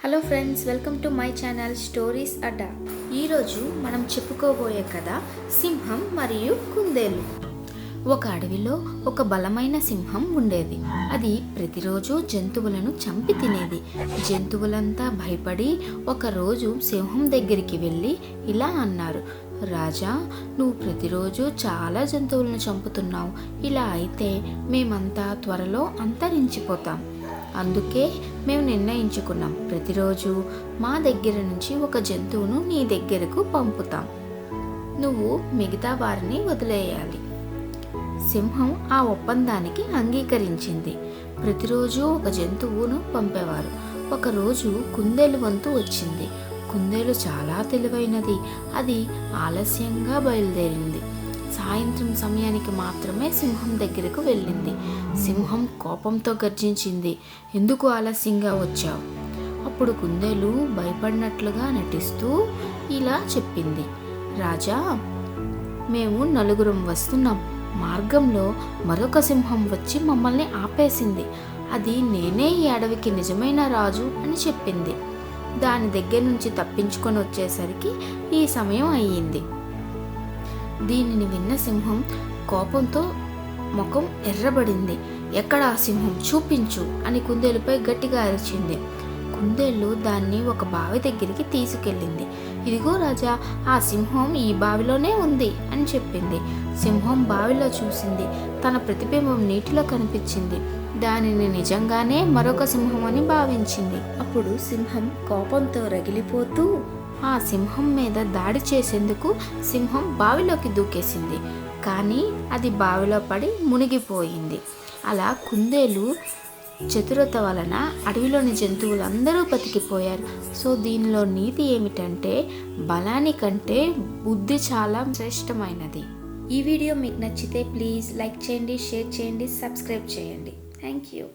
Hello friends, welcome to my channel stories Adda. ఈరోజు మనం చెప్పుకోబోయే కథ సింహం మరియు కుందేలు. ఒక అడవిలో ఒక బలమైన సింహం ఉండేది. అది ప్రతిరోజు జంతువులను చంపి తినేది. జంతువులంతా భయపడి ఒకరోజు సింహం దగ్గరికి వెళ్ళి ఇలా అన్నారు: రాజా, నువ్వు ప్రతిరోజు చాలా జంతువులను చంపుతున్నావు. ఇలా అయితే మేమంతా త్వరలో అంతరించిపోతాం. అందుకే మేము నిర్ణయించుకున్నాం, ప్రతిరోజు మా దగ్గర నుంచి ఒక జంతువును నీ దగ్గరకు పంపుతాం. నువ్వు మిగతా వారిని వదిలేయాలి. సింహం ఆ ఒప్పందానికి అంగీకరించింది. ప్రతిరోజు ఒక జంతువును పంపేవారు. ఒకరోజు కుందేలు వంతు వచ్చింది. కుందేలు చాలా తెలివైనది. అది ఆలస్యంగా బయలుదేరింది. సాయంత్రం సమయానికి మాత్రమే సింహం దగ్గరకు వెళ్ళింది. సింహం కోపంతో గర్జించింది: ఎందుకు ఆలస్యంగా వచ్చావు? అప్పుడు కుందేలు భయపడినట్లుగా నటిస్తూ ఇలా చెప్పింది: రాజా, మేము నలుగురం వస్తున్నాం. మార్గంలో మరొక సింహం వచ్చి మమ్మల్ని ఆపేసింది. అది నేనే ఈ అడవికి నిజమైన రాజు అని చెప్పింది. దాని దగ్గర నుంచి తప్పించుకొని వచ్చేసరికి ఈ సమయం అయ్యింది. దీనిని విన్న సింహం కోపంతో ముఖం ఎర్రబడింది. ఎక్కడా సింహం, చూపించు అని కుందేలుపై గట్టిగా అరిచింది. కుందేలు దాన్ని ఒక బావి దగ్గరికి తీసుకెళ్ళింది. ఇదిగో రాజా, ఆ సింహం ఈ బావిలోనే ఉంది అని చెప్పింది. సింహం బావిలో చూసింది. తన ప్రతిబింబం నీటిలో కనిపించింది. దానిని నిజంగానే మరొక సింహం అని భావించింది. అప్పుడు సింహం కోపంతో రగిలిపోతూ ఆ సింహం మీద దాడి చేసేందుకు సింహం బావిలోకి దూకేసింది. కానీ అది బావిలో పడి మునిగిపోయింది. అలా కుందేలు చతురత వలన అడవిలోని జంతువులందరూ బతికిపోయారు. సో దీనిలో నీతి ఏమిటంటే, బలానికంటే బుద్ధి చాలా శ్రేష్టమైనది. ఈ వీడియో మీకు నచ్చితే ప్లీజ్ లైక్ చేయండి, షేర్ చేయండి, సబ్స్క్రైబ్ చేయండి. Thank you.